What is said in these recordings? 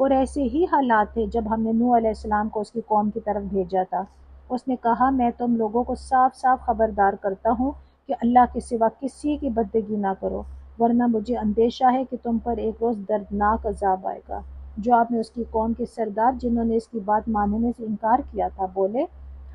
اور ایسے ہی حالات تھے جب ہم نے نوح علیہ السلام کو اس کی قوم کی طرف بھیجا تھا۔ اس نے کہا میں تم لوگوں کو صاف صاف خبردار کرتا ہوں کہ اللہ کے سوا کسی کی بندگی نہ کرو، ورنہ مجھے اندیشہ ہے کہ تم پر ایک روز دردناک عذاب آئے گا۔ جو آپ نے اس کی قوم کے سردار جنہوں نے اس کی بات ماننے سے انکار کیا تھا بولے،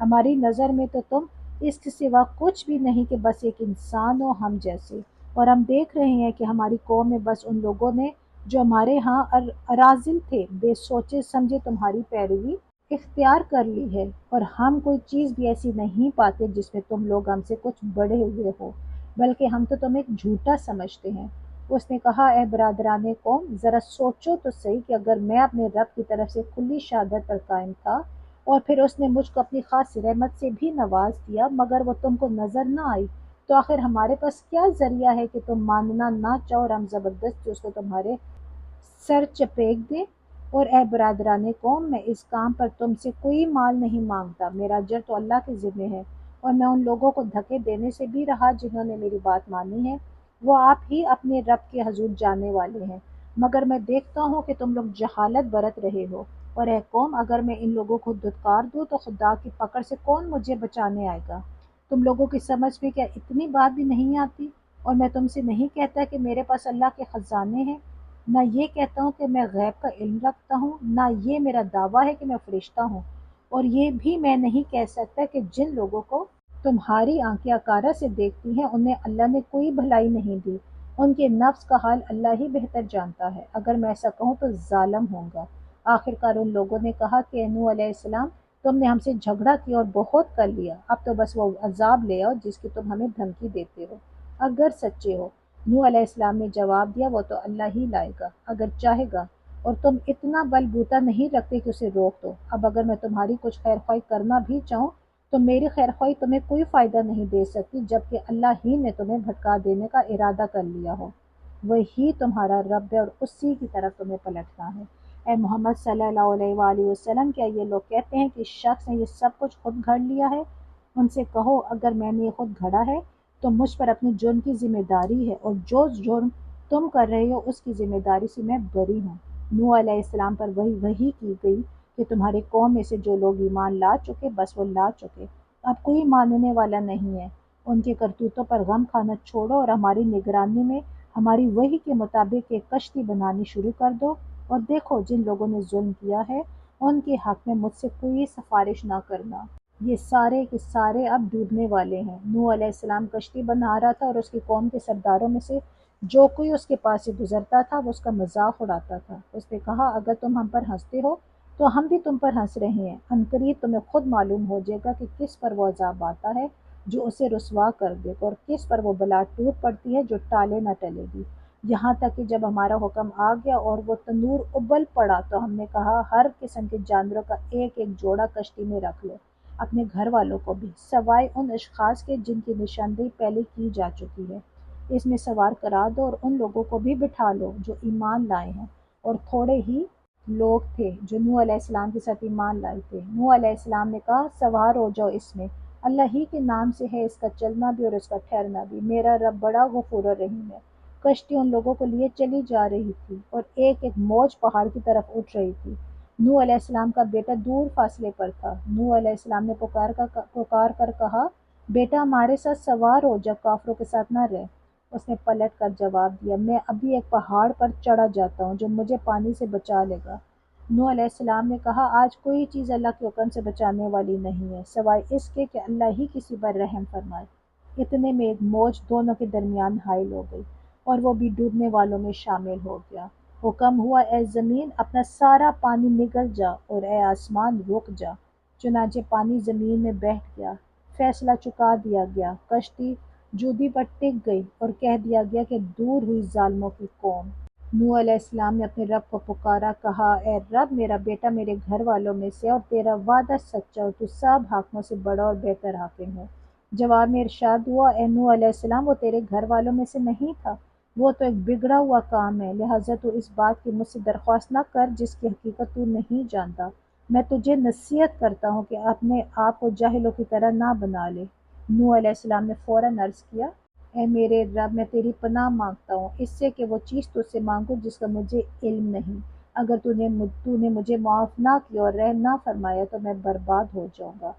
ہماری نظر میں تو تم اس کے سوا کچھ بھی نہیں کہ بس ایک انسان ہو ہم جیسے، اور ہم دیکھ رہے ہیں کہ ہماری قوم میں بس ان لوگوں نے جو ہمارے ہاں اراذل تھے بے سوچے سمجھے تمہاری پیروی اختیار کر لی ہے، اور ہم کوئی چیز بھی ایسی نہیں پاتے جس میں تم لوگ ہم سے کچھ بڑے ہوئے ہو، بلکہ ہم تو تمہیں جھوٹا سمجھتے ہیں۔ اس نے کہا اے برادران قوم، ذرا سوچو تو صحیح کہ اگر میں اپنے رب کی طرف سے کھلی شہادت پر قائم تھا اور پھر اس نے مجھ کو اپنی خاص رحمت سے بھی نواز دیا مگر وہ تم کو نظر نہ آئی، تو آخر ہمارے پاس کیا ذریعہ ہے کہ تم ماننا نہ چاہو اور ہم زبردست اس کو تمہارے سر چپیٹ دیں؟ اور اے برادران قوم، میں اس کام پر تم سے کوئی مال نہیں مانگتا، میرا اجر تو اللہ کے ذمہ ہے، اور میں ان لوگوں کو دھکے دینے سے بھی رہا جنہوں نے میری بات مانی ہے، وہ آپ ہی اپنے رب کے حضور جانے والے ہیں، مگر میں دیکھتا ہوں کہ تم لوگ جہالت برت رہے ہو۔ اور اے قوم، اگر میں ان لوگوں کو دھتکار دوں تو خدا کی پکڑ سے کون مجھے بچانے آئے گا؟ تم لوگوں کی سمجھ میں کیا اتنی بات بھی نہیں آتی؟ اور میں تم سے نہیں کہتا کہ میرے پاس اللہ کے خزانے ہیں، نہ یہ کہتا ہوں کہ میں غیب کا علم رکھتا ہوں، نہ یہ میرا دعویٰ ہے کہ میں فرشتہ ہوں، اور یہ بھی میں نہیں کہہ سکتا کہ جن لوگوں کو تمہاری آنکھیں عکارہ سے دیکھتی ہیں انہیں اللہ نے کوئی بھلائی نہیں دی، ان کے نفس کا حال اللہ ہی بہتر جانتا ہے، اگر میں ایسا کہوں تو ظالم ہوں گا۔ آخرکار ان لوگوں نے کہا کہ اے نوح علیہ السلام، تم نے ہم سے جھگڑا کیا اور بہت کر لیا، اب تو بس وہ عذاب لے آؤ جس کی تم ہمیں دھمکی دیتے ہو، اگر سچے ہو۔ نوح علیہ السلام نے جواب دیا وہ تو اللہ ہی لائے گا اگر چاہے گا، اور تم اتنا بل بوتا نہیں رکھتے کہ اسے روک دو۔ اب اگر میں تمہاری کچھ خیر خواہی کرنا بھی چاہوں تو میری خیر خواہی تمہیں کوئی فائدہ نہیں دے سکتی جبکہ اللہ ہی نے تمہیں بھٹکا دینے کا ارادہ کر لیا ہو۔ وہی تمہارا رب ہے اور اسی کی طرف تمہیں پلٹنا ہے۔ اے محمد صلی اللہ علیہ وآلہ وسلم، کیا یہ لوگ کہتے ہیں کہ اس شخص نے یہ سب کچھ خود گھڑ لیا ہے؟ ان سے کہو اگر میں نے یہ خود گھڑا ہے تو مجھ پر اپنے جرم کی ذمہ داری ہے، اور جو جرم تم کر رہے ہو اس کی ذمہ داری سے میں بری ہوں۔ نوح علیہ السلام پر وحی کی گئی کہ تمہاری قوم میں سے جو لوگ ایمان لا چکے بس وہ لا چکے، اب کوئی ماننے والا نہیں ہے، ان کے کرتوتوں پر غم کھانا چھوڑو اور ہماری نگرانی میں ہماری وحی کے مطابق ایک کشتی بنانی شروع کر دو، اور دیکھو جن لوگوں نے ظلم کیا ہے ان کے حق میں مجھ سے کوئی سفارش نہ کرنا، یہ سارے کے سارے اب ڈوبنے والے ہیں۔ نوح علیہ السلام کشتی بنا رہا تھا اور اس کی قوم کے سرداروں میں سے جو کوئی اس کے پاس سے گزرتا تھا وہ اس کا مذاق اڑاتا تھا۔ اس نے کہا اگر تم ہم پر ہنستے ہو تو ہم بھی تم پر ہنس رہے ہیں، عنقریب تمہیں خود معلوم ہو جائے گا کہ کس پر وہ عذاب آتا ہے جو اسے رسوا کر دے گا، اور کس پر وہ بلا ٹوٹ پڑتی ہے جو ٹالے نہ ٹلے گی، یہاں تک کہ جب ہمارا حکم آ گیا اور وہ تنور ابل پڑا تو ہم نے کہا ہر قسم کے جانوروں کا ایک ایک جوڑا کشتی میں رکھ لو، اپنے گھر والوں کو بھی، سوائے ان اشخاص کے جن کی نشاندہی پہلے کی جا چکی ہے، اس میں سوار کرا دو، اور ان لوگوں کو بھی بٹھا لو جو ایمان لائے ہیں، اور تھوڑے ہی لوگ تھے جو نوح علیہ السلام کے ساتھ ایمان لائے تھے۔ نوح علیہ السلام نے کہا سوار ہو جاؤ اس میں، اللہ ہی کے نام سے ہے اس کا چلنا بھی اور اس کا ٹھہرنا بھی، میرا رب بڑا غفور الرحیم ہے۔ کشتی ان لوگوں کو لیے چلی جا رہی تھی اور ایک ایک موج پہاڑ کی طرف اٹھ رہی تھی۔ نوح علیہ السلام کا بیٹا دور فاصلے پر تھا۔ نوح علیہ السلام نے پکار کر کہا بیٹا ہمارے ساتھ سوار ہو جا، کافروں کے ساتھ نہ رہ۔ اس نے پلٹ کر جواب دیا میں ابھی ایک پہاڑ پر چڑھا جاتا ہوں جو مجھے پانی سے بچا لے گا۔ نوح علیہ السلام نے کہا آج کوئی چیز اللہ کے حکم سے بچانے والی نہیں ہے سوائے اس کے کہ اللہ ہی کسی پر رحم فرمائے۔ اتنے میں ایک موج دونوں کے درمیان حائل ہو گئی اور وہ بھی ڈوبنے والوں میں شامل ہو گیا۔ حکم ہوا اے زمین اپنا سارا پانی نگل جا اور اے آسمان رک جا، چنانچہ پانی زمین میں بیٹھ گیا، فیصلہ چکا دیا گیا، کشتی جودی پر ٹک گئی اور کہہ دیا گیا کہ دور ہوئی ظالموں کی قوم۔ نوح علیہ السلام نے اپنے رب کو پکارا، کہا اے رب میرا بیٹا میرے گھر والوں میں سے اور تیرا وعدہ سچا اور تو سب حاکموں سے بڑا اور بہتر حاکم ہے۔ جواب میں ارشاد ہوا اے نوح علیہ السلام وہ تیرے گھر والوں میں سے نہیں تھا، وہ تو ایک بگڑا ہوا کام ہے، لہٰذا تو اس بات کی مجھ سے درخواست نہ کر جس کی حقیقت تو نہیں جانتا، میں تجھے نصیحت کرتا ہوں کہ اپنے آپ کو جاہلوں کی طرح نہ بنا لے۔ نوح علیہ السلام نے فوراً عرض کیا اے میرے رب میں تیری پناہ مانگتا ہوں اس سے کہ وہ چیز تجھ سے مانگوں جس کا مجھے علم نہیں، اگر تو نے مجھے معاف نہ کیا اور رحم نہ فرمایا تو میں برباد ہو جاؤں گا۔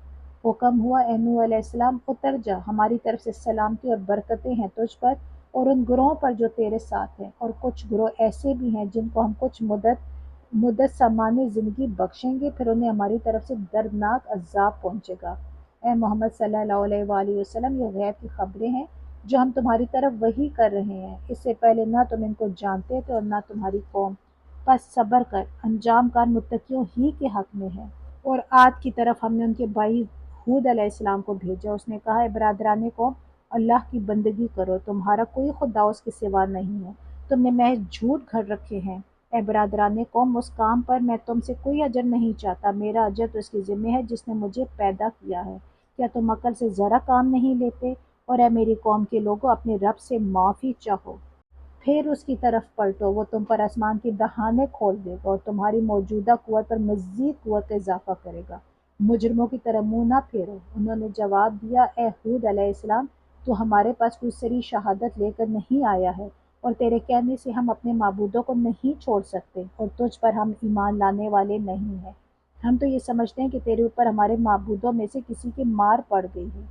حکم ہوا اے نوح علیہ السلام اتر جا، ہماری طرف سے سلامتی اور برکتیں ہیں تجھ پر اور ان گروہوں پر جو تیرے ساتھ ہیں، اور کچھ گروہ ایسے بھی ہیں جن کو ہم کچھ مدت سامانِ زندگی بخشیں گے، پھر انہیں ہماری طرف سے دردناک عذاب پہنچے گا۔ اے محمد صلی اللہ علیہ وآلہ وسلم، یہ غیب کی خبریں ہیں جو ہم تمہاری طرف وحی کر رہے ہیں، اس سے پہلے نہ تم ان کو جانتے تھے اور نہ تمہاری قوم، پس صبر کر، انجام کار متقیوں ہی کے حق میں ہے۔ اور عاد کی طرف ہم نے ان کے بھائی ہود علیہ السلام کو بھیجا، اس نے کہا اے برادران قوم، اللہ کی بندگی کرو، تمہارا کوئی خدا اس کے سوا نہیں ہے، تم نے محض جھوٹ گھڑ رکھے ہیں۔ اے برادران قوم، اس کام پر میں تم سے کوئی اجر نہیں چاہتا، میرا اجر تو اس کے ذمہ ہے جس نے مجھے پیدا کیا ہے۔ کیا تم عقل سے ذرا کام نہیں لیتے؟ اور اے میری قوم کے لوگوں، اپنے رب سے معافی چاہو، پھر اس کی طرف پلٹو، وہ تم پر آسمان کی دہانیں کھول دے گا اور تمہاری موجودہ قوت پر مزید قوت کا اضافہ کرے گا۔ مجرموں کی طرح منہ نہ پھیرو۔ انہوں نے جواب دیا اے ہود علیہ السلام، تو ہمارے پاس کوئی صریح شہادت لے کر نہیں آیا ہے، اور تیرے کہنے سے ہم اپنے معبودوں کو نہیں چھوڑ سکتے، اور تجھ پر ہم ایمان لانے والے نہیں ہیں۔ ہم تو یہ سمجھتے ہیں کہ تیرے اوپر ہمارے معبودوں میں سے کسی کی مار پڑ گئی ہے۔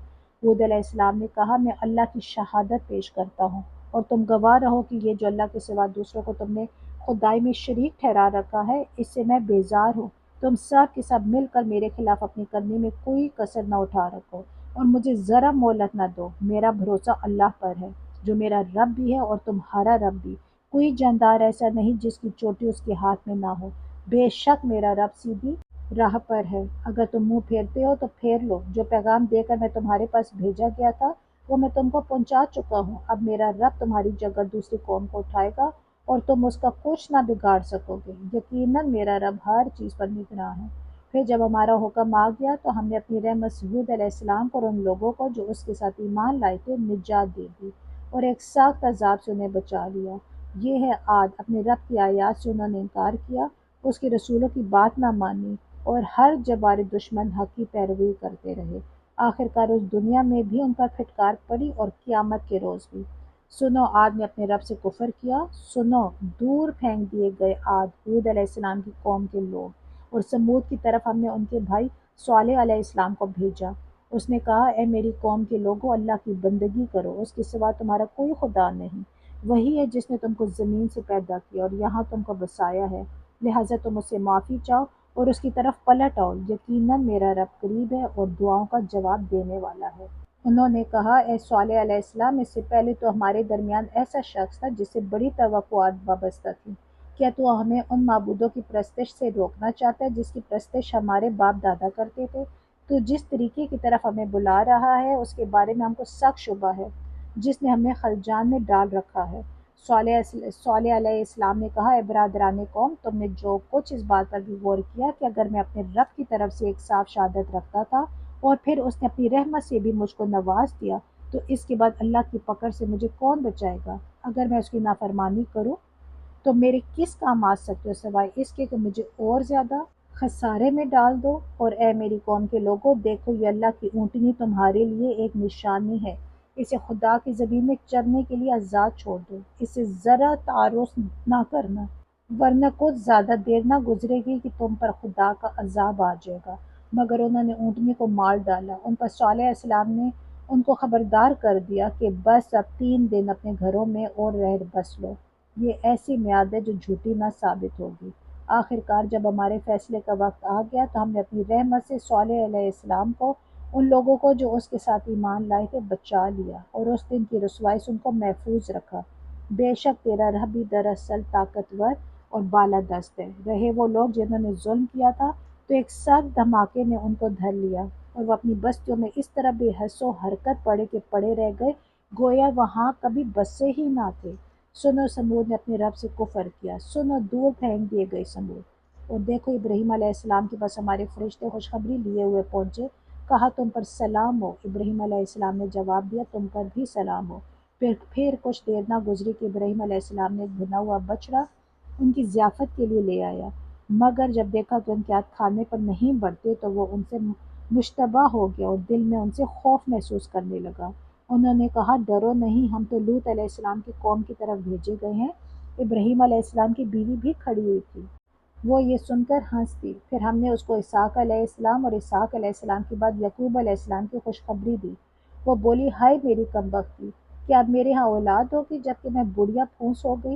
ہود علیہ السلام نے کہا میں اللہ کی شہادت پیش کرتا ہوں اور تم گواہ رہو کہ یہ جو اللہ کے سوا دوسروں کو تم نے خدائی میں شریک ٹھہرا رکھا ہے، اس سے میں بیزار ہوں۔ تم سب کے سب مل کر میرے خلاف اپنی کرنی میں کوئی کسر نہ اٹھا رکھو اور مجھے ذرا مہلت نہ دو۔ میرا بھروسہ اللہ پر ہے جو میرا رب بھی ہے اور تمہارا رب بھی۔ کوئی جاندار ایسا نہیں جس کی چوٹی اس کے ہاتھ میں نہ ہو۔ بے شک میرا رب سیدھی راہ پر ہے، اگر تم منہ پھیرتے ہو تو پھیر لو۔ جو پیغام دے کر میں تمہارے پاس بھیجا گیا تھا وہ میں تم کو پہنچا چکا ہوں۔ اب میرا رب تمہاری جگہ دوسری قوم کو اٹھائے گا اور تم اس کا کچھ نہ بگاڑ سکو گے، یقیناً میرا رب ہر چیز پر نگراں ہے۔ پھر جب ہمارا حکم آ گیا تو ہم نے اپنی رحمت سے ہود علیہ السلام کو اور ان لوگوں کو جو اس کے ساتھ ایمان لائے تھے نجات دے دی اور ایک سخت عذاب سے انہیں بچا لیا۔ یہ ہے عاد، اپنے رب کی آیات سے انہوں نے انکار کیا، اس کے رسولوں کی بات نہ مانی اور ہر جبار دشمن حق کی پیروی کرتے رہے۔ آخرکار اس دنیا میں بھی ان پر پھٹکار پڑی اور قیامت کے روز بھی۔ سنو، عاد نے اپنے رب سے کفر کیا، سنو، دور پھینک دیے گئے عاد، ہود علیہ السلام کی قوم کے لوگ۔ اور سمود کی طرف ہم نے ان کے بھائی صالح علیہ السلام کو بھیجا، اس نے کہا اے میری قوم کے لوگوں، اللہ کی بندگی کرو، اس کے سوا تمہارا کوئی خدا نہیں، وہی ہے جس نے تم کو زمین سے پیدا کیا اور یہاں تم کو بسایا ہے، لہٰذا تم اس سے معافی چاہو اور اس کی طرف پلٹ آؤ، یقیناً میرا رب قریب ہے اور دعاؤں کا جواب دینے والا ہے۔ انہوں نے کہا اے صالح علیہ السلام، اس سے پہلے تو ہمارے درمیان ایسا شخص تھا جس سے بڑی توقعات وابستہ تھیں، کیا تو ہمیں ان معبودوں کی پرستش سے روکنا چاہتا ہے جس کی پرستش ہمارے باپ دادا کرتے تھے؟ تو جس طریقے کی طرف ہمیں بلا رہا ہے اس کے بارے میں ہم کو سخت شبہ ہے، جس نے ہمیں خلجان میں ڈال رکھا ہے۔ صالح علیہ السلام نے کہا اے برادران قوم، تم نے جو کچھ اس بات پر بھی غور کیا کہ اگر میں اپنے رب کی طرف سے ایک صاف شہادت رکھتا تھا اور پھر اس نے اپنی رحمت سے بھی مجھ کو نواز دیا، تو اس کے بعد اللہ کی پکڑ سے مجھے کون بچائے گا؟ اگر میں اس کی نافرمانی کروں تو میرے کس کام آ سکتے ہو سوائے اس کے کہ مجھے اور زیادہ خسارے میں ڈال دو۔ اور اے میری قوم کے لوگوں، دیکھو یہ اللہ کی اونٹنی تمہارے لیے ایک نشانی ہے، اسے خدا کی زمین میں چرنے کے لیے آزاد چھوڑ دو، اسے ذرا تعرض نہ کرنا، ورنہ کچھ زیادہ دیر نہ گزرے گی کہ تم پر خدا کا عذاب آ جائے گا۔ مگر انہوں نے اونٹنی کو مار ڈالا۔ ان پر صالح علیہ السلام نے ان کو خبردار کر دیا کہ بس اب 3 دن اپنے گھروں میں اور رہ بس لو، یہ ایسی میعاد ہے جو جھوٹی نہ ثابت ہوگی۔ آخرکار جب ہمارے فیصلے کا وقت آ گیا تو ہم نے اپنی رحمت سے صالح علیہ السلام کو، ان لوگوں کو جو اس کے ساتھ ایمان لائے تھے، بچا لیا اور اس دن کی رسوائی سے ان کو محفوظ رکھا۔ بے شک تیرا رب بھی دراصل طاقتور اور بالادست ہے۔ رہے وہ لوگ جنہوں نے ظلم کیا تھا تو ایک سخت دھماکے نے ان کو دھر لیا اور وہ اپنی بستیوں میں اس طرح بے حس و حرکت پڑے کہ پڑے رہ گئے گویا وہاں کبھی بسے ہی نہ تھے۔ سنو، سمود نے اپنے رب سے کفر کیا، سنو، دور پھینک دیے گئے سمود۔ اور دیکھو ابراہیم علیہ السلام کے پاس ہمارے فرشتے خوشخبری لیے ہوئے پہنچے، کہا تم پر سلام ہو۔ ابراہیم علیہ السلام نے جواب دیا تم پر بھی سلام ہو۔ پھر کچھ دیر نہ گزری کہ ابراہیم علیہ السلام نے ایک بھنا ہوا بچڑا ان کی ضیافت کے لیے لے آیا، مگر جب دیکھا کہ ان کے ہاتھ کھانے پر نہیں بڑھتے تو وہ ان سے مشتبہ ہو گیا اور دل میں ان سے خوف محسوس کرنے لگا۔ انہوں نے کہا ڈرو نہیں، ہم تو لوط علیہ السلام کی قوم کی طرف بھیجے گئے ہیں۔ ابراہیم علیہ السلام کی بیوی بھی کھڑی ہوئی تھی وہ یہ سن کر ہنس دی۔ پھر ہم نے اس کو اسحاق علیہ السلام اور اسحاق علیہ السلام کے بعد یعقوب علیہ السلام کی خوشخبری دی۔ وہ بولی، ہائے میری کمبختی! کیا اب میرے ہاں اولاد ہوگی جبکہ میں بڑھیا پھونس ہو گئی،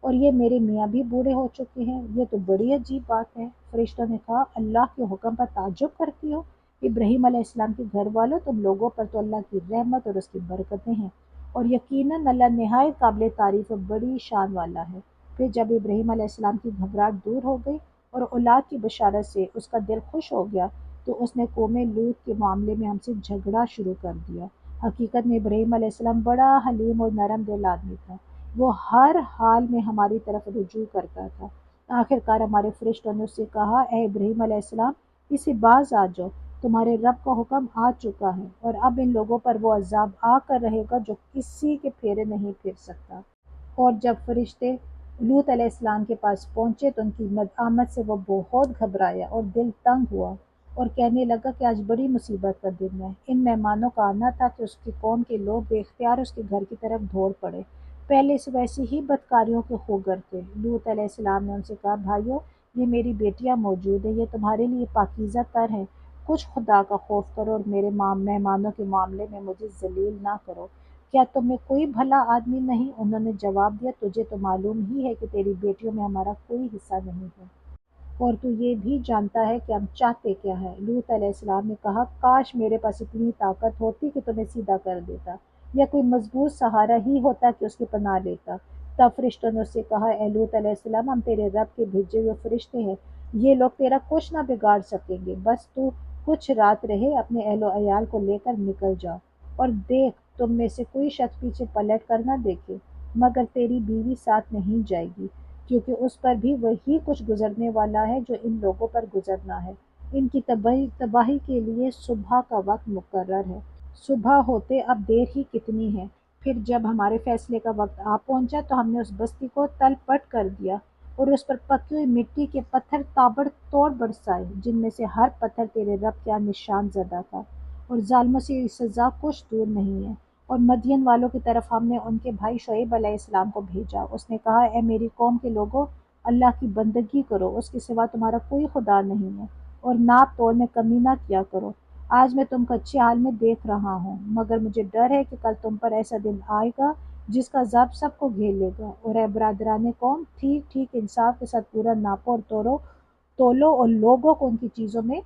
اور یہ میرے میاں بھی بوڑھے ہو چکے ہیں؟ یہ تو بڑی عجیب بات ہے۔ فرشتوں نے کہا، اللہ کے حکم پر تعجب کرتی ہو؟ ابراہیم علیہ السلام کے گھر والوں، تم لوگوں پر تو اللہ کی رحمت اور اس کی برکتیں ہیں، اور یقیناً اللہ نہایت قابل تعریف اور بڑی شان والا ہے۔ پھر جب ابراہیم علیہ السلام کی گھبراہٹ دور ہو گئی اور اولاد کی بشارت سے اس کا دل خوش ہو گیا، تو اس نے قوم لوط کے معاملے میں ہم سے جھگڑا شروع کر دیا۔ حقیقت میں ابراہیم علیہ السلام بڑا حلیم اور نرم دل آدمی تھا، وہ ہر حال میں ہماری طرف رجوع کرتا تھا۔ آخر کار ہمارے فرشتوں نے اس سے کہا، اے ابراہیم علیہ السلام، اسے باز آ جاؤ، تمہارے رب کا حکم آ چکا ہے، اور اب ان لوگوں پر وہ عذاب آ کر رہے گا جو کسی کے پھیرے نہیں پھر سکتا۔ اور جب فرشتے لوط علیہ السلام کے پاس پہنچے تو ان کی آمد سے وہ بہت گھبرایا اور دل تنگ ہوا، اور کہنے لگا کہ آج بڑی مصیبت کا دن ہے۔ ان مہمانوں کا آنا تھا کہ اس کی قوم کے لوگ بے اختیار اس کے گھر کی طرف دوڑ پڑے۔ پہلے سے ویسے ہی بدکاریوں کے خوگر تھے۔ لوط علیہ السلام نے ان سے کہا، بھائیو، یہ میری بیٹیاں موجود ہیں، یہ تمہارے لیے پاکیزہ تر ہیں، کچھ خدا کا خوف کرو اور میرے مہمانوں کے معاملے میں مجھے ذلیل نہ کرو۔ کیا تم میں کوئی بھلا آدمی نہیں؟ انہوں نے جواب دیا، تجھے تو معلوم ہی ہے کہ تیری بیٹیوں میں ہمارا کوئی حصہ نہیں ہے، اور تو یہ بھی جانتا ہے کہ ہم چاہتے کیا ہے۔ لوط علیہ السلام نے کہا، کاش میرے پاس اتنی طاقت ہوتی کہ تمہیں سیدھا کر دیتا، یا کوئی مضبوط سہارا ہی ہوتا کہ اس کی پناہ لیتا۔ تب فرشتوں نے اس سے کہا، اے لوط علیہ السلام، ہم تیرے رب کے بھیجے ہوئے فرشتے ہیں، یہ لوگ تیرا کچھ نہ بگاڑ سکیں گے، بس تو کچھ رات رہے، اپنے اہل و عیال کو لے کر نکل جا، اور دیکھ تم میں سے کوئی شخص پیچھے پلٹ کر نہ دیکھے، مگر تیری بیوی ساتھ نہیں جائے گی، کیونکہ اس پر بھی وہی کچھ گزرنے والا ہے جو ان لوگوں پر گزرنا ہے۔ ان کی تباہی کے لیے صبح کا وقت مقرر ہے، صبح ہوتے اب دیر ہی کتنی ہے۔ پھر جب ہمارے فیصلے کا وقت آ پہنچا تو ہم نے اس بستی کو تل پٹ کر دیا، اور اس پر پکی ہوئی مٹی کے پتھر تابڑ توڑ برسائے، جن میں سے ہر پتھر تیرے رب کا نشان زدہ تھا، اور ظالموں سے یہ سزا کچھ دور نہیں ہے۔ اور مدین والوں کی طرف ہم نے ان کے بھائی شعیب علیہ السلام کو بھیجا۔ اس نے کہا، اے میری قوم کے لوگوں، اللہ کی بندگی کرو، اس کے سوا تمہارا کوئی خدا نہیں ہے، اور ناپ تول میں کمی نہ کیا کرو۔ آج میں تم کو اچھے حال میں دیکھ رہا ہوں، مگر مجھے ڈر ہے کہ کل تم پر ایسا دن آئے گا جس کا عذاب سب کو گھیر لے گا۔ اور اے برادران قوم، ٹھیک ٹھیک انصاف کے ساتھ پورا ناپو اور تولو، اور لوگوں کو ان کی چیزوں میں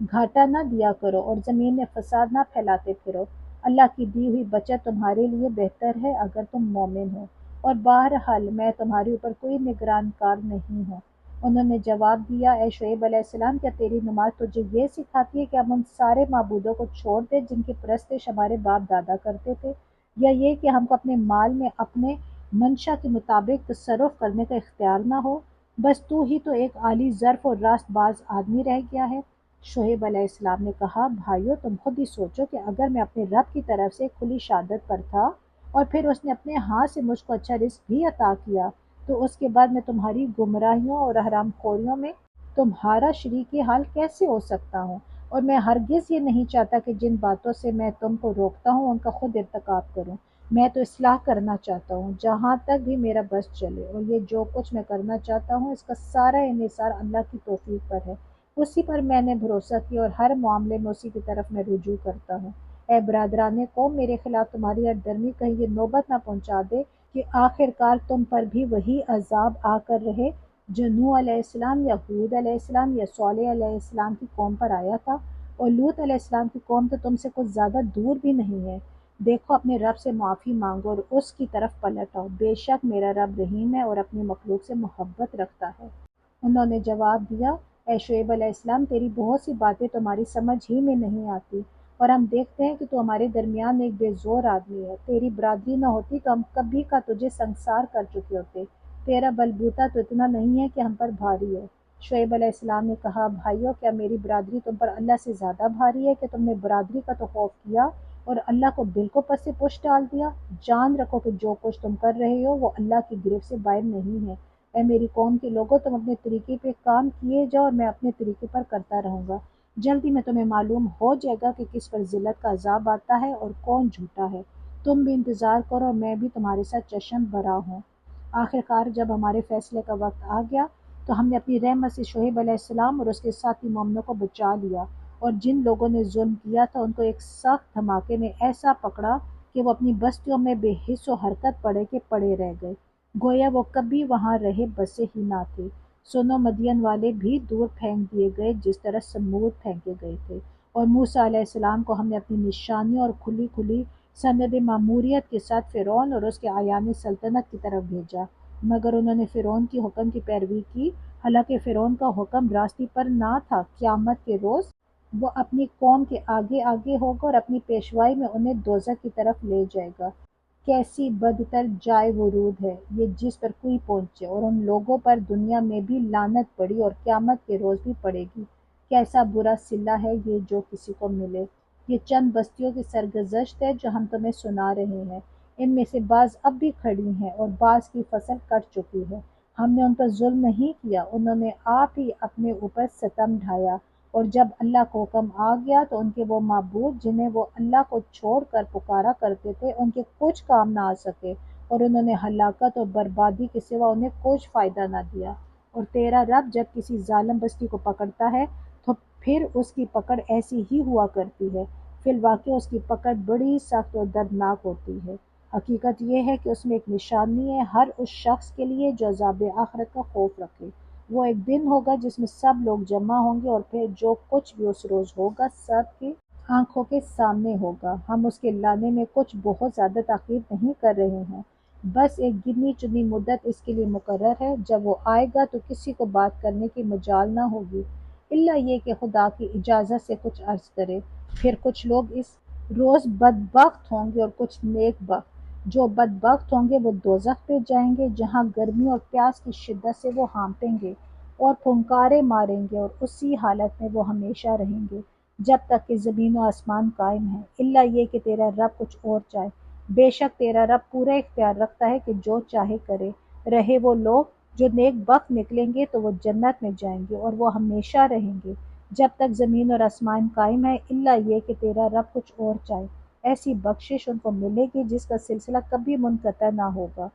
گھاٹا نہ دیا کرو، اور زمین میں فساد نہ پھیلاتے پھرو۔ اللہ کی دی ہوئی بچت تمہارے لیے بہتر ہے اگر تم مومن ہو، اور بہرحال میں تمہارے اوپر کوئی نگران کار نہیں ہوں۔ انہوں نے جواب دیا، اے شعیب علیہ السلام، کیا تیری نماز تجھے یہ سکھاتی ہے کہ ہم ان سارے معبودوں کو چھوڑ دیں جن کی پرستش ہمارے باپ دادا کرتے تھے، یا یہ کہ ہم کو اپنے مال میں اپنے منشا کے مطابق تصرف کرنے کا اختیار نہ ہو؟ بس تو ہی تو ایک عالی ظرف اور راست باز آدمی رہ گیا ہے۔ شعیب علیہ السلام نے کہا، بھائیو، تم خود ہی سوچو کہ اگر میں اپنے رب کی طرف سے کھلی شہادت پر تھا، اور پھر اس نے اپنے ہاتھ سے مجھ کو اچھا رزق بھی عطا کیا، تو اس کے بعد میں تمہاری گمراہیوں اور حرام خوریوں میں تمہارا شریک حال کیسے ہو سکتا ہوں؟ اور میں ہرگز یہ نہیں چاہتا کہ جن باتوں سے میں تم کو روکتا ہوں ان کا خود ارتکاب کروں۔ میں تو اصلاح کرنا چاہتا ہوں جہاں تک بھی میرا بس چلے، اور یہ جو کچھ میں کرنا چاہتا ہوں اس کا سارا انحصار اللہ کی توفیق پر ہے، اسی پر میں نے بھروسہ کیا، اور ہر معاملے میں اسی کی طرف میں رجوع کرتا ہوں۔ اے برادران قوم، میرے خلاف تمہاری ہر درمی کہیں یہ نوبت نہ پہنچا دے کہ آخر کار تم پر بھی وہی عذاب آ کر رہے جو نوح علیہ السلام یا ہود علیہ السلام یا صالح علیہ السلام کی قوم پر آیا تھا، اور لوط علیہ السلام کی قوم تو تم سے کچھ زیادہ دور بھی نہیں ہے۔ دیکھو، اپنے رب سے معافی مانگو اور اس کی طرف پلٹ آؤ، بے شک میرا رب رحیم ہے اور اپنی مخلوق سے محبت رکھتا ہے۔ انہوں نے جواب دیا، اے شعیب علیہ السلام، تیری بہت سی باتیں تو ہماری سمجھ ہی میں نہیں آتی، اور ہم دیکھتے ہیں کہ تو ہمارے درمیان ایک بے زور آدمی ہے، تیری برادری نہ ہوتی تو ہم کبھی کا تجھے سنسار کر چکے ہوتے، تیرا بلبوتا تو اتنا نہیں ہے کہ ہم پر بھاری ہو۔ شعیب علیہ السلام نے کہا، بھائیو، کیا میری برادری تم پر اللہ سے زیادہ بھاری ہے کہ تم نے برادری کا تو خوف کیا اور اللہ کو بالکل پس سے پشت ڈال دیا؟ جان رکھو کہ جو کچھ تم کر رہے ہو وہ اللہ کی گرفت سے باہر نہیں ہے۔ اے میری قوم کے لوگوں، تم اپنے طریقے پہ کام کیے جاؤ اور میں اپنے طریقے پر کرتا رہوں گا، جلدی میں تمہیں معلوم ہو جائے گا کہ کس پر ذلت کا عذاب آتا ہے اور کون جھوٹا ہے۔ تم بھی انتظار کرو اور میں بھی تمہارے ساتھ چشم برا ہوں۔ آخر کار جب ہمارے فیصلے کا وقت آ گیا تو ہم نے اپنی رحمت سے شعیب علیہ السلام اور اس کے ساتھی مومنوں کو بچا لیا، اور جن لوگوں نے ظلم کیا تھا ان کو ایک سخت دھماکے نے ایسا پکڑا کہ وہ اپنی بستیوں میں بے حس و حرکت پڑے کے پڑے رہ گئے، گویا وہ کبھی وہاں رہے بسے ہی نہ تھے۔ سونو مدین والے بھی دور پھینک دیے گئے جس طرح سمود پھینکے گئے تھے، اور موسیٰ علیہ السلام کو ہم نے اپنی نشانیوں اور کھلی کھلی سند ماموریت کے ساتھ فرعون اور اس کے اعیان سلطنت کی طرف بھیجا، مگر انہوں نے فرعون کی حکم کی پیروی کی، حالانکہ فرعون کا حکم راستی پر نہ تھا۔ قیامت کے روز وہ اپنی قوم کے آگے آگے ہوگا اور اپنی پیشوائی میں انہیں دوزخ کی طرف لے جائے گا۔ کیسی بدتر جائے ورود ہے یہ جس پر کوئی پہنچے، اور ان لوگوں پر دنیا میں بھی لعنت پڑی اور قیامت کے روز بھی پڑے گی۔ کیسا برا صلہ ہے یہ جو کسی کو ملے۔ یہ چند بستیوں کی سرگزشت ہے جو ہم تمہیں سنا رہے ہیں، ان میں سے بعض اب بھی کھڑی ہیں اور بعض کی فصل کٹ چکی ہے۔ ہم نے ان پر ظلم نہیں کیا، انہوں نے آپ ہی اپنے اوپر ستم ڈھایا، اور جب اللہ کو حکم آ گیا تو ان کے وہ معبود جنہیں وہ اللہ کو چھوڑ کر پکارا کرتے تھے ان کے کچھ کام نہ آ سکے، اور انہوں نے ہلاکت اور بربادی کے سوا انہیں کچھ فائدہ نہ دیا۔ اور تیرا رب جب کسی ظالم بستی کو پکڑتا ہے تو پھر اس کی پکڑ ایسی ہی ہوا کرتی ہے، فی الواقع اس کی پکڑ بڑی سخت اور دردناک ہوتی ہے۔ حقیقت یہ ہے کہ اس میں ایک نشانی ہے ہر اس شخص کے لیے جو عذاب آخرت کا خوف رکھے۔ وہ ایک دن ہوگا جس میں سب لوگ جمع ہوں گے، اور پھر جو کچھ بھی اس روز ہوگا سب کی آنکھوں کے سامنے ہوگا۔ ہم اس کے لانے میں کچھ بہت زیادہ تاخیر نہیں کر رہے ہیں، بس ایک گنی چنی مدت اس کے لیے مقرر ہے۔ جب وہ آئے گا تو کسی کو بات کرنے کی مجال نہ ہوگی، الا یہ کہ خدا کی اجازت سے کچھ عرض کرے۔ پھر کچھ لوگ اس روز بدبخت ہوں گے اور کچھ نیک بخت۔ جو بدبخت ہوں گے وہ دوزخ پہ جائیں گے جہاں گرمی اور پیاس کی شدت سے وہ ہانپیں گے اور پھنکارے ماریں گے، اور اسی حالت میں وہ ہمیشہ رہیں گے جب تک کہ زمین و آسمان قائم ہیں، الا یہ کہ تیرا رب کچھ اور چاہے۔ بے شک تیرا رب پورا اختیار رکھتا ہے کہ جو چاہے کرے۔ رہے وہ لوگ جو نیک بخت نکلیں گے تو وہ جنت میں جائیں گے اور وہ ہمیشہ رہیں گے جب تک زمین اور آسمان قائم ہے، الا یہ کہ تیرا رب کچھ اور چاہے۔ ایسی بخشش ان کو ملے گی جس کا سلسلہ کبھی منقطع نہ ہوگا۔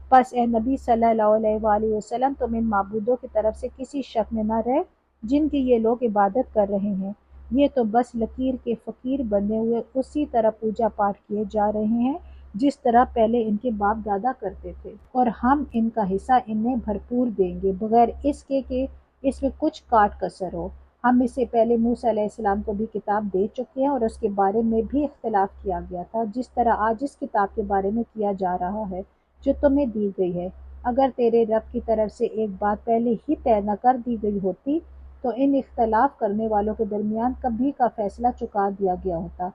پس اے نبی صلی اللہ علیہ وآلہ وسلم تم ان معبودوں کی طرف سے کسی شک میں نہ رہ جن کی یہ لوگ عبادت کر رہے ہیں، یہ تو بس لکیر کے فقیر بنے ہوئے اسی طرح پوجا پاٹ کیے جا رہے ہیں جس طرح پہلے ان کے باپ دادا کرتے تھے، اور ہم ان کا حصہ انہیں بھرپور دیں گے بغیر اس کے کہ اس میں کچھ کاٹ کسر ہو۔ ہم اس سے پہلے موسیٰ علیہ السلام کو بھی کتاب دے چکے ہیں اور اس کے بارے میں بھی اختلاف کیا گیا تھا، جس طرح آج اس کتاب کے بارے میں کیا جا رہا ہے جو تمہیں دی گئی ہے۔ اگر تیرے رب کی طرف سے ایک بات پہلے ہی طے نہ کر دی گئی ہوتی تو ان اختلاف کرنے والوں کے درمیان کبھی کا فیصلہ چکا دیا گیا ہوتا۔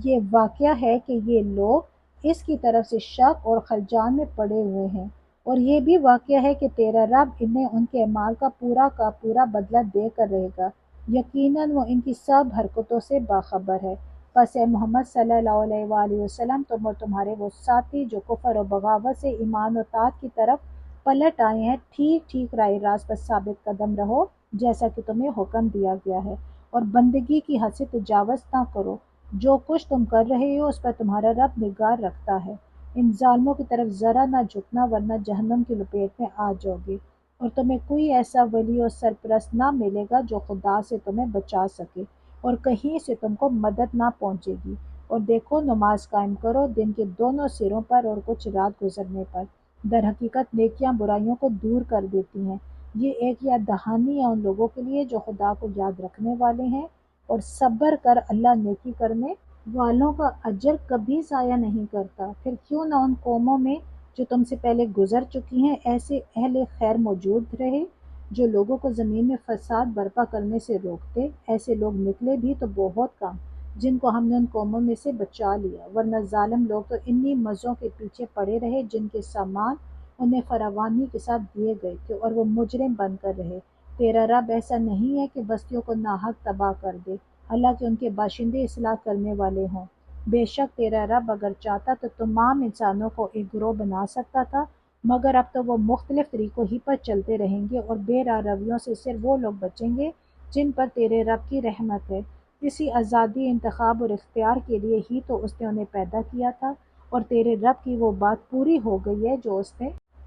یہ واقعہ ہے کہ یہ لوگ اس کی طرف سے شک اور خلجان میں پڑے ہوئے ہیں، اور یہ بھی واقعہ ہے کہ تیرا رب انہیں ان کے اعمال کا پورا بدلہ دے کر رہے گا، یقیناً وہ ان کی سب حرکتوں سے باخبر ہے۔ پس اے محمد صلی اللہ علیہ وآلہ وسلم تم اور تمہارے وہ ساتھی جو کفر و بغاوت سے ایمان و طاعت کی طرف پلٹ آئے ہیں، ٹھیک ٹھیک راہ راست پر ثابت قدم رہو جیسا کہ تمہیں حکم دیا گیا ہے، اور بندگی کی حد سے تجاوز نہ کرو۔ جو کچھ تم کر رہے ہو اس پر تمہارا رب نگاہ رکھتا ہے۔ ان ظالموں کی طرف ذرا نہ جھکنا ورنہ جہنم کی لپیٹ میں آ جاؤ گے، اور تمہیں کوئی ایسا ولی اور سرپرست نہ ملے گا جو خدا سے تمہیں بچا سکے، اور کہیں سے تم کو مدد نہ پہنچے گی۔ اور دیکھو نماز قائم کرو دن کے دونوں سروں پر اور کچھ رات گزرنے پر، در حقیقت نیکیاں برائیوں کو دور کر دیتی ہیں۔ یہ ایک یاد دہانی ہے ان لوگوں کے لیے جو خدا کو یاد رکھنے والے ہیں، اور صبر کر اللہ نیکی کرنے والوں کا اجر کبھی ضائع نہیں کرتا۔ پھر کیوں نہ ان قوموں میں جو تم سے پہلے گزر چکی ہیں ایسے اہل خیر موجود رہے جو لوگوں کو زمین میں فساد برپا کرنے سے روکتے، ایسے لوگ نکلے بھی تو بہت کم جن کو ہم نے ان قوموں میں سے بچا لیا، ورنہ ظالم لوگ تو انہی مزوں کے پیچھے پڑے رہے جن کے سامان انہیں فراوانی کے ساتھ دیے گئے تھے، اور وہ مجرم بن کر رہے۔ تیرا رب ایسا نہیں ہے کہ بستیوں کو ناحق تباہ کر دے، حالانکہ ان کے باشندے اصلاح کرنے والے ہوں۔ بے شک تیرا رب اگر چاہتا تو تمام انسانوں کو ایک گروہ بنا سکتا تھا، مگر اب تو وہ مختلف طریقوں ہی پر چلتے رہیں گے، اور بے راہ رویوں سے صرف وہ لوگ بچیں گے جن پر تیرے رب کی رحمت ہے۔ اسی آزادی انتخاب اور اختیار کے لیے ہی تو اس نے انہیں پیدا کیا تھا، اور تیرے رب کی وہ بات پوری ہو گئی ہے جو اس نے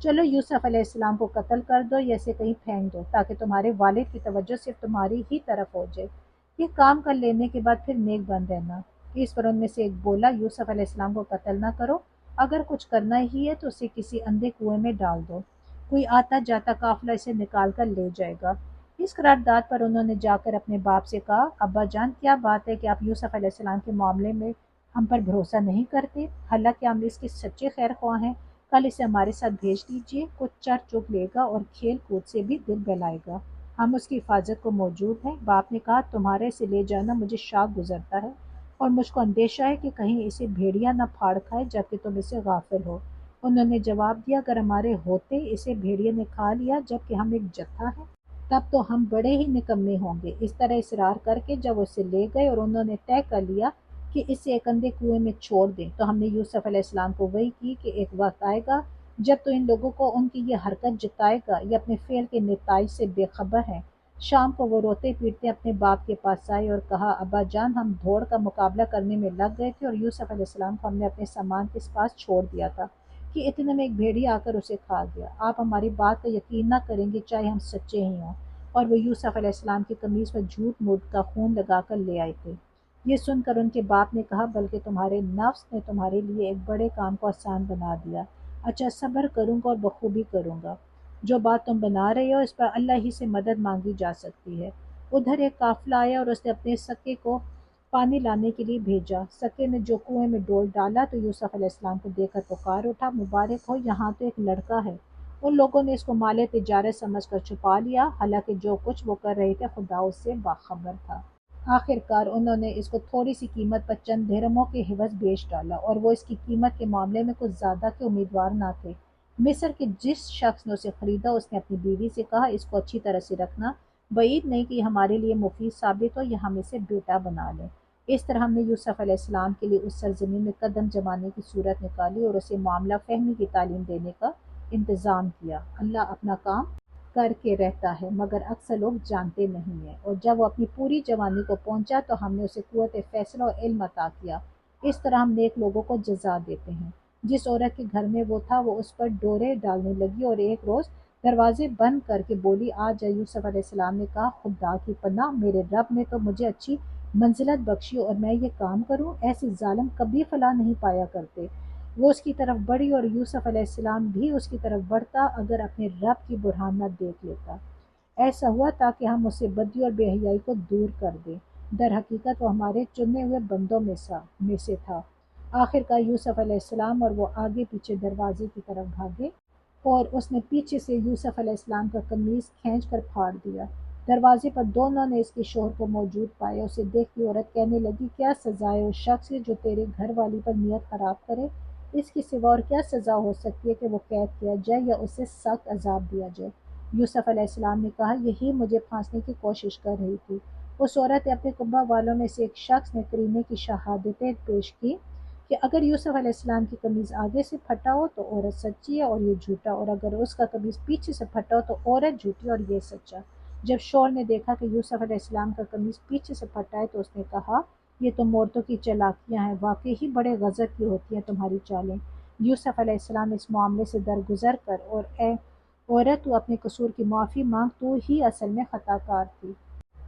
چلو یوسف علیہ السلام کو قتل کر دو یا اسے کہیں پھینک دو تاکہ تمہارے والد کی توجہ صرف تمہاری ہی طرف ہو جائے، یہ کام کر لینے کے بعد پھر نیک بن رہنا۔ اس پر ان میں سے ایک بولا، یوسف علیہ السلام کو قتل نہ کرو، اگر کچھ کرنا ہی ہے تو اسے کسی اندھے کنویں میں ڈال دو، کوئی آتا جاتا قافلہ اسے نکال کر لے جائے گا۔ اس قرارداد پر انہوں نے جا کر اپنے باپ سے کہا، ابا جان کیا بات ہے کہ آپ یوسف علیہ السلام کے معاملے میں ہم پر بھروسہ نہیں کرتے، حالانکہ ہم اس کے سچے خیر خواہ ہیں، کل اسے ہمارے ساتھ بھیج دیجیے، کچھ چر چگ لے گا اور کھیل کود سے بھی دل بہلائے گا، ہم اس کی حفاظت کو موجود ہیں۔ باپ نے کہا، تمہارے اسے لے جانا مجھے شاق گزرتا ہے اور مجھ کو اندیشہ ہے کہ کہیں اسے بھیڑیا نہ پھاڑ کھائے جبکہ تم اسے غافل ہو۔ انہوں نے جواب دیا، اگر ہمارے ہوتے اسے بھیڑیے نے کھا لیا جبکہ ہم ایک جتھا ہیں تب تو ہم بڑے ہی نکمے ہوں گے۔ اس طرح اصرار کر کے جب اسے لے گئے اور انہوں نے طے کر لیا کہ اسے ایک اندھے کنویں میں چھوڑ دیں، تو ہم نے یوسف علیہ السلام کو وحی کی کہ ایک وقت آئے گا جب تو ان لوگوں کو ان کی یہ حرکت جتائے گا، یہ اپنے فعل کے نتائج سے بے خبر ہیں۔ شام کو وہ روتے پیٹتے اپنے باپ کے پاس آئے اور کہا، ابا جان ہم دھوڑ کا مقابلہ کرنے میں لگ گئے تھے اور یوسف علیہ السلام کو ہم نے اپنے سامان کے پاس چھوڑ دیا تھا کہ اتنے میں ایک بھیڑیا آ کر اسے کھا گیا۔ آپ ہماری بات کا یقین نہ کریں گے چاہے ہم سچے ہی ہوں۔ اور وہ یوسف علیہ السلام کی قمیص پر جھوٹ موٹ کا خون لگا کر لے آئے تھے۔ یہ سن کر ان کے باپ نے کہا، بلکہ تمہارے نفس نے تمہارے لیے ایک بڑے کام کو آسان بنا دیا۔ اچھا صبر کروں گا اور بخوبی کروں گا، جو بات تم بنا رہے ہو اس پر اللہ ہی سے مدد مانگی جا سکتی ہے۔ ادھر ایک قافلہ آیا اور اس نے اپنے سکے کو پانی لانے کے لیے بھیجا، سکے نے جو کنویں میں ڈول ڈالا تو یوسف علیہ السلام کو دیکھ کر پکار اٹھا، مبارک ہو، یہاں تو ایک لڑکا ہے۔ ان لوگوں نے اس کو مال تجارت سمجھ کر چھپا لیا، حالانکہ جو کچھ وہ کر رہے تھے خدا اس سے باخبر تھا۔ آخر کار انہوں نے اس کو تھوڑی سی قیمت پر چند درہموں کے عوض بیچ ڈالا، اور وہ اس کی قیمت کے معاملے میں کچھ زیادہ کے امیدوار نہ تھے۔ مصر کے جس شخص نے اسے خریدا اس نے اپنی بیوی سے کہا، اس کو اچھی طرح سے رکھنا، بعید نہیں کہ یہ ہمارے لیے مفید ثابت ہو یا ہم اسے بیٹا بنا لیں۔ اس طرح ہم نے یوسف علیہ السلام کے لیے اس سرزمین میں قدم جمانے کی صورت نکالی اور اسے معاملہ فہمی کی تعلیم دینے کا انتظام کیا۔ اللہ اپنا کام کر کے رہتا ہے مگر اکثر لوگ جانتے نہیں ہیں۔ اور جب وہ اپنی پوری جوانی کو پہنچا تو ہم نے اسے قوت فیصلہ اور علم عطا کیا۔ اس طرح ہم نیک لوگوں کو جزا دیتے ہیں۔ جس عورت کے گھر میں وہ تھا وہ اس پر ڈورے ڈالنے لگی اور ایک روز دروازے بند کر کے بولی، آ جا۔ یوسف علیہ السلام نے کہا، خدا کی پناہ، میرے رب نے تو مجھے اچھی منزلت بخشی اور میں یہ کام کروں، ایسے ظالم کبھی فلاح نہیں پایا کرتے۔ وہ اس کی طرف بڑھی اور یوسف علیہ السلام بھی اس کی طرف بڑھتا اگر اپنے رب کی برہان نہ دیکھ لیتا۔ ایسا ہوا تاکہ ہم اسے بدی اور بے حیائی کو دور کر دیں، در حقیقت وہ ہمارے چنے ہوئے بندوں میں سے تھا۔ آخر کار یوسف علیہ السلام اور وہ آگے پیچھے دروازے کی طرف بھاگے اور اس نے پیچھے سے یوسف علیہ السلام کا قمیص کھینچ کر پھاڑ دیا۔ دروازے پر دونوں نے اس کے شوہر کو موجود پایا۔ اسے دیکھتی عورت کہنے لگی، کیا سزا ہے اس شخص کی جو تیرے گھر والی پر نیت خراب کرے؟ اس کی سوا اور کیا سزا ہو سکتی ہے کہ وہ قید کیا جائے یا اسے سخت عذاب دیا جائے؟ یوسف علیہ السلام نے کہا، یہی مجھے پھانسنے کی کوشش کر رہی تھی۔ اس عورت نے اپنے کنبہ والوں میں سے ایک شخص نے کرینے کی شہادتیں پیش کی کہ اگر یوسف علیہ السلام کی قمیض آگے سے پھٹا ہو تو عورت سچی ہے اور یہ جھوٹا، اور اگر اس کا قمیض پیچھے سے پھٹا ہو تو عورت جھوٹی اور یہ سچا۔ جب شوہر نے دیکھا کہ یوسف علیہ السلام کا قمیص پیچھے سے پھٹا ہے تو اس نے کہا، یہ تو عورتوں کی چالاکیاں ہیں، واقعی ہی بڑے غضب کی ہوتی ہیں تمہاری چالیں۔ یوسف علیہ السلام اس معاملے سے درگزر کر، اور اے عورت تو اپنے قصور کی معافی مانگ، تو ہی اصل میں خطا کار تھی۔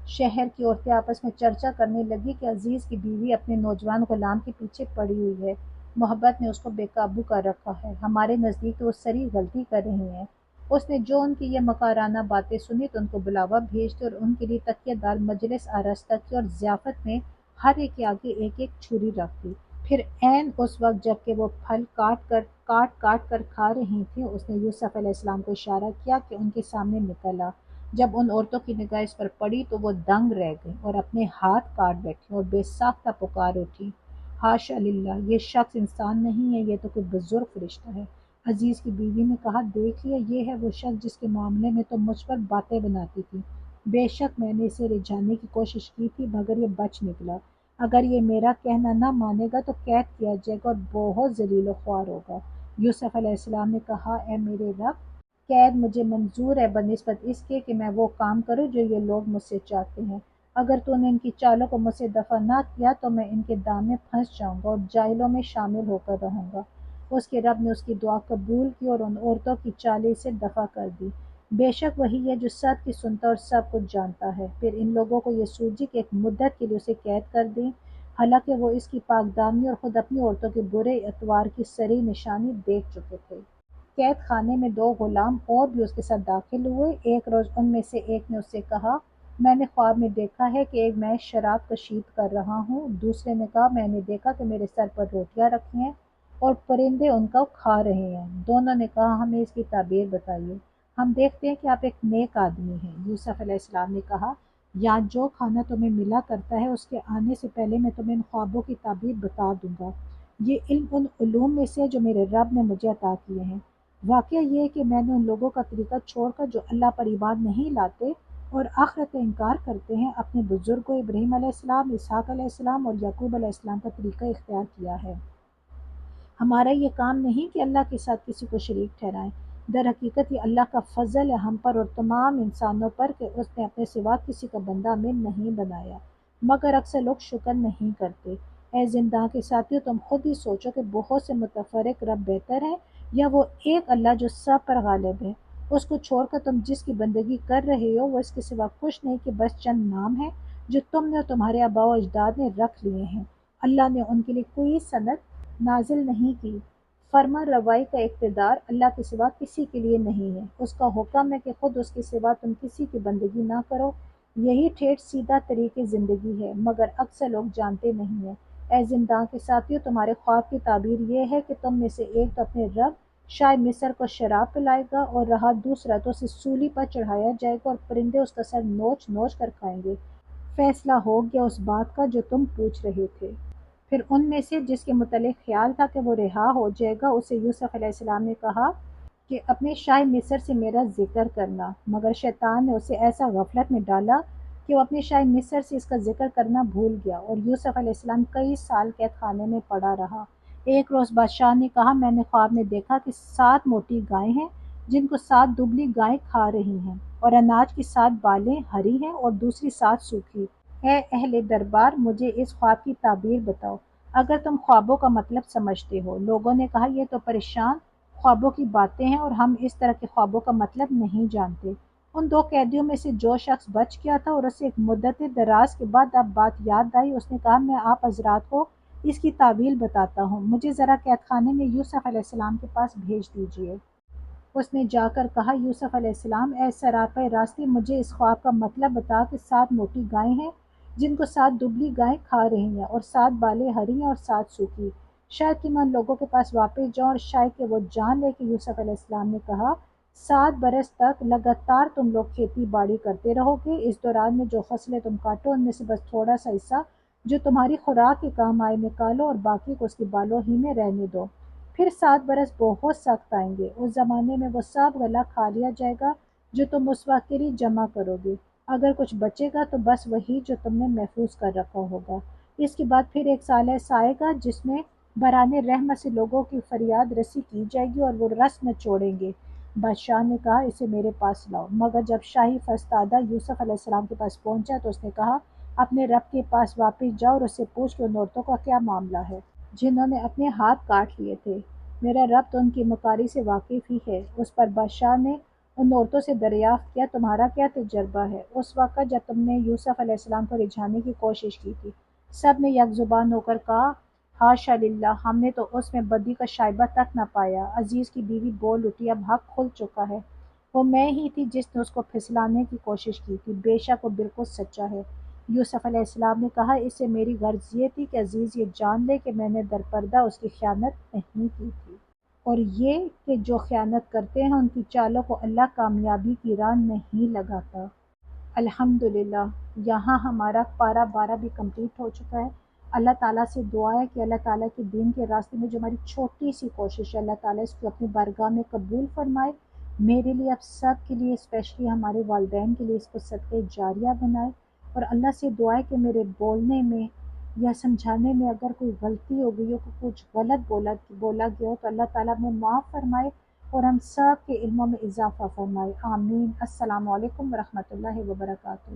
شہر کی عورتیں آپس میں چرچا کرنے لگی کہ عزیز کی بیوی اپنے نوجوان غلام کے پیچھے پڑی ہوئی ہے، محبت نے اس کو بے قابو کر رکھا ہے، ہمارے نزدیک تو وہ سری غلطی کر رہی ہیں۔ اس نے جو ان کی یہ مکارانہ باتیں سنی تو ان کو بلاوا بھیج دی اور ان کے لیے تکیہ دار مجلس آراستہ کی اور ضیافت میں ہر ایک کے آگے ایک ایک چھری رکھ دی۔ پھر عین اس وقت جب کہ وہ پھل کاٹ کر کھا رہی تھیں، اس نے یوسف علیہ السلام کو اشارہ کیا کہ ان کے سامنے نکل آ۔ جب ان عورتوں کی نگاہ اس پر پڑی تو وہ دنگ رہ گئیں اور اپنے ہاتھ کاٹ بیٹھیں اور بے ساختہ پکار اٹھی، حاشا للہ، یہ شخص انسان نہیں ہے، یہ تو کوئی بزرگ فرشتہ ہے۔ عزیز کی بیوی نے کہا، دیکھ لیا، یہ ہے وہ شخص جس کے معاملے میں تم مجھ پر باتیں بناتی تھی۔ بے شک میں نے اسے رجھانے کی کوشش کی تھی مگر یہ بچ نکلا۔ اگر یہ میرا کہنا نہ مانے گا تو قید کیا جائے گا اور بہت ذلیل و خوار ہوگا۔ یوسف علیہ السلام نے کہا، اے میرے رب، قید مجھے منظور ہے بنسبت اس کے کہ میں وہ کام کروں جو یہ لوگ مجھ سے چاہتے ہیں۔ اگر تو نے ان کی چالوں کو مجھ سے دفع نہ کیا تو میں ان کے دام میں پھنس جاؤں گا اور جاہلوں میں شامل ہو کر رہوں گا۔ اس کے رب نے اس کی دعا قبول کی اور ان عورتوں کی چالیں سے دفع کر دی۔ بے شک وہی ہے جو سب کی سنتا اور سب کچھ جانتا ہے۔ پھر ان لوگوں کو یہ سوجی کہ ایک مدت کے لیے اسے قید کر دیں، حالانکہ وہ اس کی پاک دامنی اور خود اپنی عورتوں کے برے اتوار کی صریح نشانی دیکھ چکے تھے۔ قید خانے میں دو غلام اور بھی اس کے ساتھ داخل ہوئے۔ ایک روز ان میں سے ایک نے اس سے کہا، میں نے خواب میں دیکھا ہے کہ ایک میں شراب کشید کر رہا ہوں۔ دوسرے نے کہا، میں نے دیکھا کہ میرے سر پر روٹیاں رکھی ہیں اور پرندے ان کو کھا رہے ہیں۔ دونوں نے کہا، ہمیں اس کی تعبیر بتائیے، ہم دیکھتے ہیں کہ آپ ایک نیک آدمی ہیں۔ یوسف علیہ السلام نے کہا، یا جو کھانا تمہیں ملا کرتا ہے اس کے آنے سے پہلے میں تمہیں ان خوابوں کی تعبیر بتا دوں گا۔ یہ علم ان علوم میں سے ہے جو میرے رب نے مجھے عطا کیے ہیں۔ واقعہ یہ ہے کہ میں نے ان لوگوں کا طریقہ چھوڑ کر جو اللہ پر ایمان نہیں لاتے اور آخرت کا انکار کرتے ہیں، اپنے بزرگوں ابراہیم علیہ السلام، اسحاق علیہ السلام اور یعقوب علیہ السلام کا طریقہ اختیار کیا ہے۔ ہمارا یہ کام نہیں کہ اللہ کے ساتھ کسی کو شریک ٹھہرائیں۔ در حقیقت یہ اللہ کا فضل ہے ہم پر اور تمام انسانوں پر کہ اس نے اپنے سوا کسی کا بندہ ہمیں نہیں بنایا، مگر اکثر لوگ شکر نہیں کرتے۔ اے زندہ کے ساتھیوں، تم خود ہی سوچو کہ بہت سے متفرق رب بہتر ہے یا وہ ایک اللہ جو سب پر غالب ہے۔ اس کو چھوڑ کر تم جس کی بندگی کر رہے ہو وہ اس کے سوا کچھ نہیں کہ بس چند نام ہیں جو تم نے اور تمہارے آباء و اجداد نے رکھ لیے ہیں۔ اللہ نے ان کے لیے کوئی سند نازل نہیں کی۔ فرما روائی کا اقتدار اللہ کے سوا کسی کے لیے نہیں ہے۔ اس کا حکم ہے کہ خود اس کے سوا تم کسی کی بندگی نہ کرو۔ یہی ٹھیٹ سیدھا طریق زندگی ہے، مگر اکثر لوگ جانتے نہیں ہیں۔ اے زندہ کے ساتھیوں، تمہارے خواب کی تعبیر یہ ہے کہ تم میں سے ایک تو اپنے رب شاہ مصر کو شراب پلائے گا اور رہا دوسرا تو اسے سولی پر چڑھایا جائے گا اور پرندے اس کا سر نوچ نوچ کر کھائیں گے۔ فیصلہ ہو گیا اس بات کا جو تم پوچھ رہے تھے۔ پھر ان میں سے جس کے متعلق خیال تھا کہ وہ رہا ہو جائے گا، اسے یوسف علیہ السلام نے کہا کہ اپنے شاہ مصر سے میرا ذکر کرنا، مگر شیطان نے اسے ایسا غفلت میں ڈالا کہ وہ اپنے شاہ مصر سے اس کا ذکر کرنا بھول گیا اور یوسف علیہ السلام کئی سال قید خانے میں پڑا رہا۔ ایک روز بادشاہ نے کہا، میں نے خواب میں دیکھا کہ 7 موٹی گائیں ہیں جن کو 7 دبلی گائیں کھا رہی ہیں، اور اناج کی 7 بالیں ہری ہیں اور دوسری 7 سوکھی۔ اے اہل دربار، مجھے اس خواب کی تعبیر بتاؤ اگر تم خوابوں کا مطلب سمجھتے ہو۔ لوگوں نے کہا، یہ تو پریشان خوابوں کی باتیں ہیں اور ہم اس طرح کے خوابوں کا مطلب نہیں جانتے۔ ان 2 قیدیوں میں سے جو شخص بچ گیا تھا اور اسے ایک مدت دراز کے بعد اب بات یاد آئی، اس نے کہا، میں آپ حضرات کو اس کی تعویل بتاتا ہوں، مجھے ذرا قید خانے میں یوسف علیہ السلام کے پاس بھیج دیجیے۔ اس نے جا کر کہا، یوسف علیہ السلام، اے سراپے راستے، مجھے اس خواب کا مطلب بتا کہ 7 موٹی گائیں ہیں جن کو 7 دبلی گائیں کھا رہی ہیں اور 7 بالیں ہری ہیں اور 7 سوکھی۔ شاید کہ میں ان لوگوں کے پاس واپس جاؤں اور شاید کہ وہ جان لے کہ یوسف علیہ السلام نے کہا، 7 برس تک لگاتار تم لوگ کھیتی باڑی کرتے رہو گے، اس دوران میں جو فصلیں تم کاٹو ان میں سے بس تھوڑا سا حصہ جو تمہاری خوراک کے کام آئے نکالو اور باقی کو اس کی بالوں ہی میں رہنے دو۔ پھر 7 برس بہت سخت آئیں گے، اس زمانے میں وہ سب غلہ کھا لیا جائے گا جو تم اس وقت کے لیے جمع کرو گے، اگر کچھ بچے گا تو بس وہی جو تم نے محفوظ کر رکھا ہوگا۔ اس کے بعد پھر ایک سال ایسا آئے گا جس میں برانے رحمت سے لوگوں کی فریاد رسی کی جائے گی اور وہ رس نچوڑیں گے۔ بادشاہ نے کہا، اسے میرے پاس لاؤ۔ مگر جب شاہی فرستادہ یوسف علیہ السلام کے پاس پہنچا تو اس نے کہا، اپنے رب کے پاس واپس جاؤ اور اس سے پوچھ کہ ان عورتوں کا کیا معاملہ ہے جنہوں نے اپنے ہاتھ کاٹ لیے تھے، میرا رب تو ان کی مکاری سے واقف ہی ہے۔ اس پر بادشاہ نے ان عورتوں سے دریافت کیا، تمہارا کیا تجربہ ہے اس وقت جب تم نے یوسف علیہ السلام کو رجھانے کی کوشش کی تھی؟ سب نے یک زبان ہو کر کہا، حاشا للہ، ہم نے تو اس میں بدی کا شائبہ تک نہ پایا۔ عزیز کی بیوی بول اٹھی، اب حق کھل چکا ہے، وہ میں ہی تھی جس نے اس کو پھسلانے کی کوشش کی تھی، بے شک وہ بالکل سچا ہے۔ یوسف علیہ السلام نے کہا، اس سے میری غرض یہ تھی کہ عزیز یہ جان لے کہ میں نے درپردہ اس کی خیانت نہیں کی تھی، اور یہ کہ جو خیانت کرتے ہیں ان کی چالوں کو اللہ کامیابی کی راہ نہیں لگاتا۔ الحمدللہ، یہاں ہمارا پارہ 12 بھی کمپلیٹ ہو چکا ہے۔ اللہ تعالیٰ سے دعا ہے کہ اللہ تعالیٰ کے دین کے راستے میں جو ہماری چھوٹی سی کوشش ہے، اللہ تعالیٰ اس کو اپنی بارگاہ میں قبول فرمائے، میرے لیے، اب سب کے لیے، اسپیشلی ہمارے والدین کے لیے اس کو صدقہ جاریہ بنائے، اور اللہ سے دعا ہے کہ میرے بولنے میں یا سمجھانے میں اگر کوئی غلطی ہو گئی ہو، کچھ غلط بولا گیا ہو تو اللہ تعالیٰ ہمیں معاف فرمائے اور ہم سب کے علموں میں اضافہ فرمائے، آمین۔ السلام علیکم ورحمۃ اللہ وبرکاتہ۔